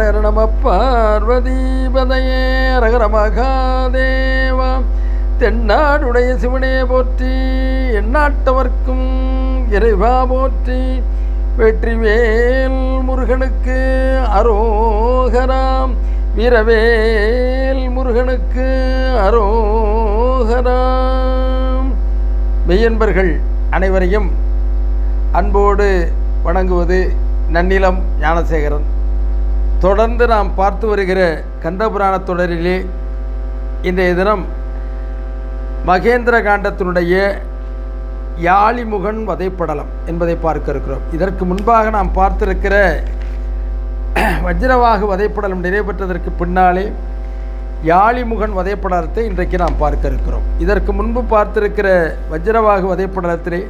ஹர நம பார்வதிபதையே ரகர மகாதேவா. தென்னாடுடைய சிவனே போற்றி, எந்நாட்டவர்க்கும் இறைவா போற்றி. வெற்றிவேல் முருகனுக்கு அரோகராம், வீரவேல் முருகனுக்கு அரோகராம். மெய்யன்பர்கள் அனைவரையும் அன்போடு வணங்குவது நன்னிலம் ஞானசேகரன். தொடர்ந்து நாம் பார்த்து வருகிற கந்தபுராண தொடரிலே இன்றைய தினம் மகேந்திர காண்டத்தினுடைய யாழிமுகன் வதைப்படலம் என்பதை பார்க்க இருக்கிறோம். இதற்கு முன்பாக நாம் பார்த்திருக்கிற வஜ்ரவாகு வதைப்படலம் நிறைவேற்றதற்கு பின்னாலே யாழிமுகன் வதைப்படலத்தை இன்றைக்கு நாம் பார்க்க இருக்கிறோம். இதற்கு முன்பு பார்த்திருக்கிற வஜ்ரவாகு வதைப்படலத்திலே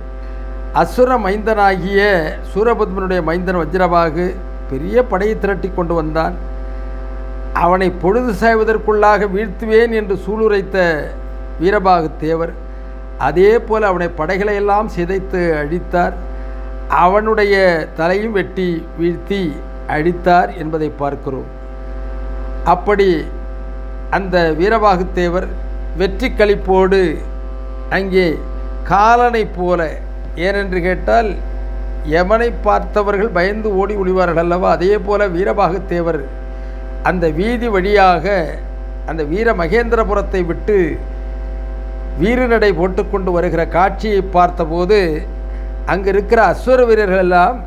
அசுர மைந்தனாகிய சூரபத்மனுடைய மைந்தன் வஜ்ரவாகு பெரிய படையை திரட்டி கொண்டு வந்தான். அவனை பொழுது சாய்வதற்குள்ளாக வீழ்த்துவேன் என்று சூளுரைத்த வீரபாகு தேவர் அதே போல் அவனை படைகளை எல்லாம் சிதைத்து அழித்தார். அவனுடைய தலையும் வெட்டி வீழ்த்தி அழித்தார் என்பதை பார்க்கிறோம். அப்படி அந்த வீரபாகு தேவர் வெற்றி களிப்போடு அங்கே காலனை போல, ஏனென்று கேட்டால் யமனை பார்த்தவர்கள் பயந்து ஓடி ஒளிவார்கள் அல்லவா, அதே போல வீரபாகு தேவர் அந்த வீதி வழியாக அந்த வீர மகேந்திரபுரத்தை விட்டு வீரநடை போட்டுக்கொண்டு வருகிற காட்சியை பார்த்தபோது அங்கு இருக்கிற அசுர வீரர்கள் எல்லாம்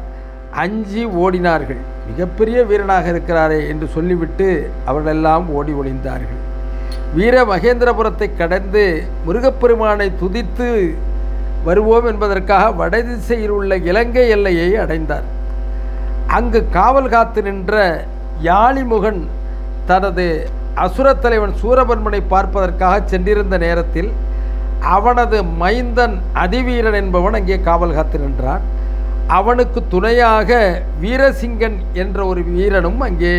அஞ்சி ஓடினார்கள். மிகப்பெரிய வீரனாக இருக்கிறாரே என்று சொல்லிவிட்டு அவர்களெல்லாம் ஓடி ஒளிந்தார்கள். வீர மகேந்திரபுரத்தை கடந்து முருகப்பெருமானை துதித்து வருவோம் என்பதற்காக வடதிசையில் உள்ள இலங்கை எல்லையை அடைந்தார். அங்கு காவல் காத்து நின்ற யாழிமுகன் தனது அசுரத் தலைவன் சூரபன்மனை பார்ப்பதற்காக சென்றிருந்த நேரத்தில் அவனது மைந்தன் அதிவீரன் என்பவன் அங்கே காவல் காத்து நின்றான். அவனுக்கு துணையாக வீரசிங்கன் என்ற ஒரு வீரனும் அங்கே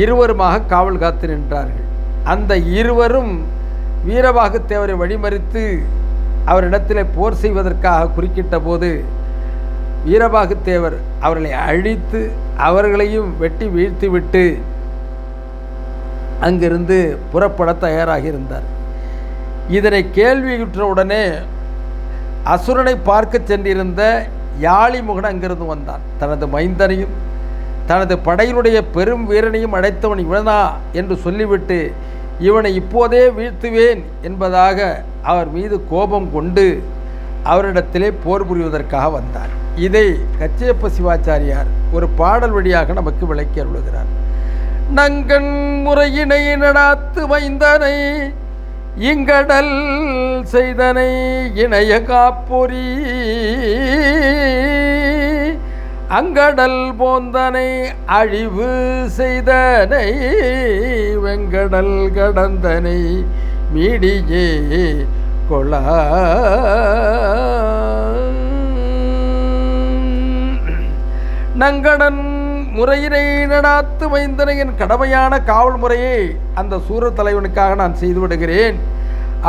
இருவருமாக காவல் காத்து நின்றார்கள். அந்த இருவரும் வீரபாகு தேவரை வழிமறித்து அவரிடத்தில் போர் செய்வதற்காக குறுக்கிட்ட போது வீரபாகு தேவர் அவர்களை அழித்து அவர்களையும் வெட்டி வீழ்த்திவிட்டு அங்கிருந்து புறப்பட தயாராகியிருந்தார். இதனை கேள்வியுற்றவுடனே அசுரனை பார்க்க சென்றிருந்த யாழிமுகன் அங்கிருந்து வந்தான். தனது மைந்தனையும் தனது படையினுடைய பெரும் வீரனையும் அடைத்தவன் இவனா என்று சொல்லிவிட்டு இவனை இப்போதே வீழ்த்துவேன் என்பதாக அவர் மீது கோபம் கொண்டு அவரிடத்திலே போர் புரிவதற்காக வந்தார். இதை கச்சியப்ப சிவாச்சாரியார் ஒரு பாடல் வழியாக நமக்கு விளக்கி அருளுகிறார். நங்கன் முறையினை நடாத்து மைந்தனை இங்கடல் செய்தனை இணைய காப்பொறி அங்கடல் போந்தனை அழிவு செய்தனை வெங்கடல் கடந்தனை மீடியே கொள. நங்கடன் முறையினை நடாத்து மைந்தனையின் கடமையான காவல் முறையை அந்த சூர தலைவனுக்காக நான் செய்து விடுகிறேன்.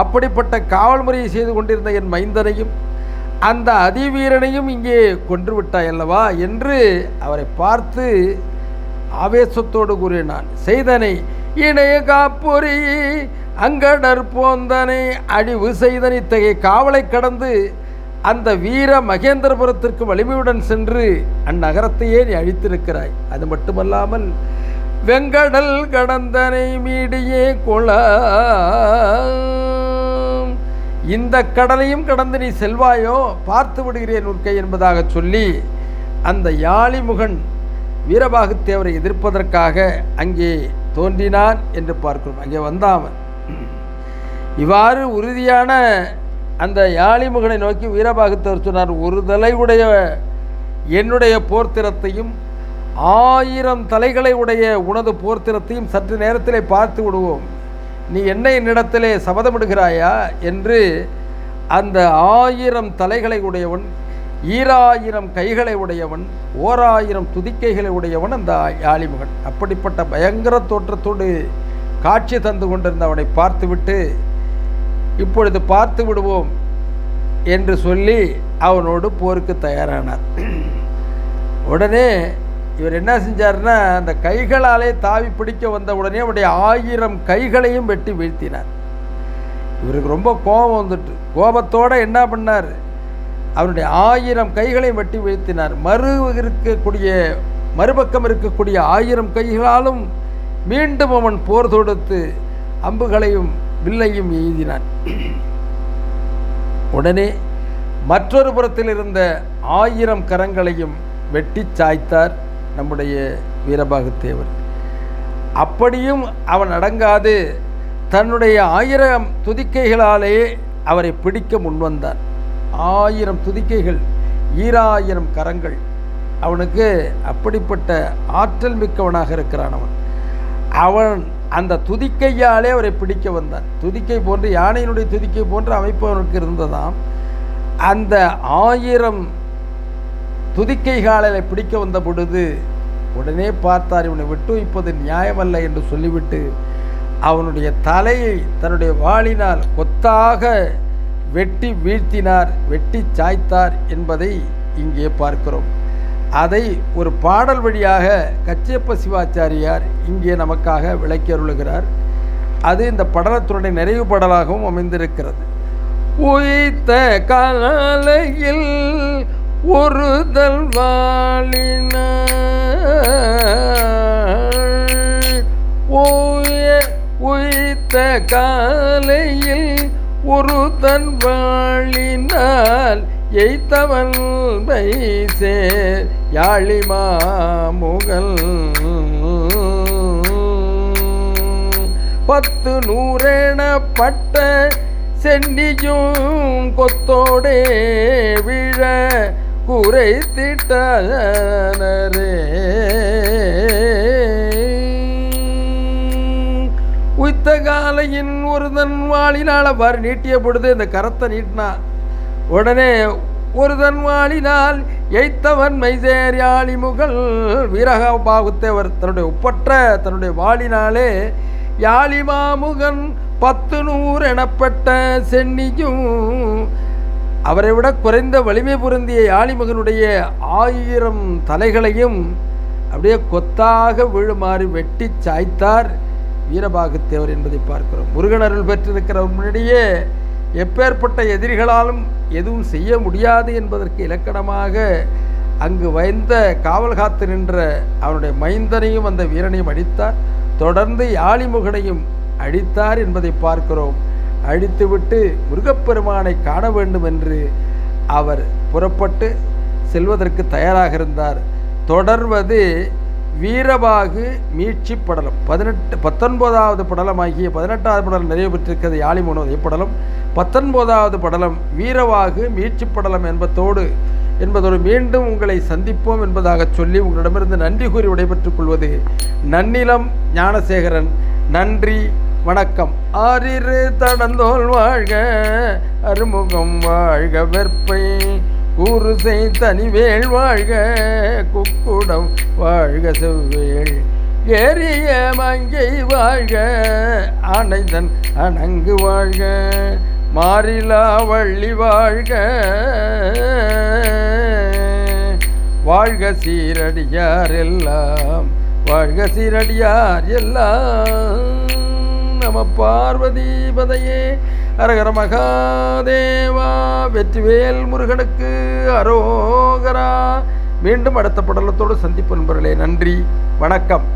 அப்படிப்பட்ட காவல் முறையை செய்து கொண்டிருந்த என் மைந்தனையும் அந்த அதிவீரனையும் இங்கே கொன்று விட்டாய் அல்லவா என்று அவரை பார்த்து ஆவேசத்தோடு கூறினான். செய்தனை இணைய காப்பொறி அங்கடர் போந்தனை அழிவு செய்தனை. இத்தகைய காவலை கடந்து அந்த வீர மகேந்திரபுரத்திற்கு வலிமையுடன் சென்று அந்நகரத்தையே நீ அழித்திருக்கிறாய். அது மட்டுமல்லாமல் வெங்கடல் கடந்தனை மீடியே கொள, இந்த கடலையும் கடந்து நீ செல்வாயோ பார்த்து விடுகிறேன் உற்கை என்பதாக சொல்லி அந்த யாழிமுகன் வீரபாகு தேவரை எதிர்ப்பதற்காக அங்கே தோன்றினான் என்று பார்க்கிறோம். அங்கே வந்தாமன் இவ்வாறு உறுதியான அந்த யாழிமுகனை நோக்கி வீரபாகு தேவர் சொன்னார், ஒரு தலை உடைய என்னுடைய போர்த்திரத்தையும் 1000 தலைகளை உடைய உனது போர்த்திரத்தையும் சற்று நேரத்திலே பார்த்து விடுவோம். நீ என்ன என்னிடத்திலே சபதமிடுகிறாயா என்று அந்த 1000 தலைகளை உடையவன், 1000 கைகளை உடையவன், 1000 துதிக்கைகளை உடையவன் அந்த யாழிமுகன். அப்படிப்பட்ட பயங்கர தோற்றத்தோடு காட்சி தந்து கொண்டிருந்த அவனை பார்த்துவிட்டு இப்பொழுது பார்த்து விடுவோம் என்று சொல்லி அவனோடு போருக்கு தயாரானார். உடனே இவர் என்ன செஞ்சார்னா, அந்த கைகளாலே தாவி பிடிக்க வந்த உடனே அவருடைய 1000 கைகளையும் வெட்டி வீழ்த்தினார். இவருக்கு ரொம்ப கோபம் வந்துட்டு, கோபத்தோடு என்ன பண்ணார், அவருடைய 1000 கைகளையும் வெட்டி வீழ்த்தினார். மறுபக்கம் இருக்கக்கூடிய 1000 கைகளாலும் மீண்டும் அவன் போர் தொடுத்து அம்புகளையும் வில்லையும் எய்தினான். உடனே மற்றொரு புறத்தில் இருந்த 1000 கரங்களையும் வெட்டி சாய்த்தார் நம்முடைய வீரபாகுத்தேவர். அப்படியும் அவன் அடங்காது தன்னுடைய 1000 துதிக்கைகளாலே அவரை பிடிக்க முன்வந்தான். 1000 துதிக்கைகள், 1000 கரங்கள். அவனுக்கு அப்படிப்பட்ட ஆற்றல் மிக்கவனாக இருக்கிறான். அவன் அந்த துதிக்கையாலே அவரை பிடிக்க வந்தான். துதிக்கை போன்று, யானையினுடைய துதிக்கை போன்ற அமைப்பு அவனுக்கு இருந்ததாம். அந்த 1000 துதிக்கைகளை பிடிக்க வந்த பொழுது உடனே பார்த்தார், இவனை விட்டு வைப்பது நியாயமல்ல என்று சொல்லிவிட்டு அவனுடைய தலையை தன்னுடைய வாளினால் கொத்தாக வெட்டி வீழ்த்தினார், வெட்டி சாய்த்தார் என்பதை இங்கே பார்க்கிறோம். அதை ஒரு பாடல் வழியாக கச்சியப்ப சிவாச்சாரியார் இங்கே நமக்காக விளக்கி அருளுகிறார். அது இந்த படலத்துடைய நிறைவு பாடலாகவும் அமைந்திருக்கிறது. உயித்த காலையில் ஒரு தல்வாளின உயித்த காலையில் ஒரு தன்வாளினால் எய்த்தவன் பைசேர் யாழிமாமுகல் 10 நூறெனப்பட்ட சென்னியும் கொத்தோடே விழ குறைத்திட்டனரே. உய்த்த காலையின் ஒரு தன் வாளினால் அவ்வாறு நீட்டிய பொழுது இந்த கரத்தை நீட்டினா உடனே ஒரு தன் வாளினால் எய்த்தவன் மைசேர் யாழிமுகல் வீரபாகுத்தேவர் தன்னுடைய ஒப்பற்ற தன்னுடைய வாளினாலே யாழிமாமுகன் 10 நூறு எனப்பட்ட சென்னியும் அவரை விட குறைந்த வலிமை பொருந்திய யாழிமுகனுடைய 1000 தலைகளையும் அப்படியே கொத்தாக விழுமாறு வெட்டி சாய்த்தார் வீரபாகுத்தேவர் என்பதை பார்க்கிறோம். முருகன் அருள் பெற்றிருக்கிற முன்னாடியே எப்பேற்பட்ட எதிரிகளாலும் எதுவும் செய்ய முடியாது என்பதற்கு இலக்கணமாக அங்கு வைந்த காவல் காத்து நின்ற அவனுடைய மைந்தனையும் அந்த வீரனையும் அடித்தார். தொடர்ந்து யாழிமுகனையும் அழித்தார் என்பதை பார்க்கிறோம். அழித்துவிட்டு முருகப்பெருமானை காண வேண்டும் என்று அவர் புறப்பட்டு செல்வதற்கு தயாராக இருந்தார். தொடர்வது வீரபாகு மீட்சி படலம் 19வது படலமாகிய 18வது படலம் நிறைவு பெற்றிருக்கிறது. யாழிமுகனுடைய படலம் 19வது படலம் வீரபாகு மீட்சி படலம் என்பதோடு மீண்டும் உங்களை சந்திப்போம் என்பதாக சொல்லி உங்களிடமிருந்து நன்றி கூறி விடைபெற்றுக் கொள்வது நன்னிலம் ஞானசேகரன். நன்றி, வணக்கம். ஆறிரு தடந்தோல் வாழ்க, அருமுகம் வாழ்க, வெற்பை கூறுசை தனிவேள் வாழ்க, குக்குடம் வாழ்க, செவ்வேள் ஏறிய மங்கை வாழ்க, ஆனைதன் அணங்கு வாழ்க, மாறிலா வள்ளி வாழ்க, வாழ்க சீரடியார் எல்லாம், வாழ்க சீரடியார் எல்லாம். நம பார்வதி பதையே, அரகர மகாதேவா, வெற்றிவேல் முருகனுக்கு அரோகரா. மீண்டும் அடுத்த படலத்தோடு சந்திப்பு நண்பர்களே. நன்றி, வணக்கம்.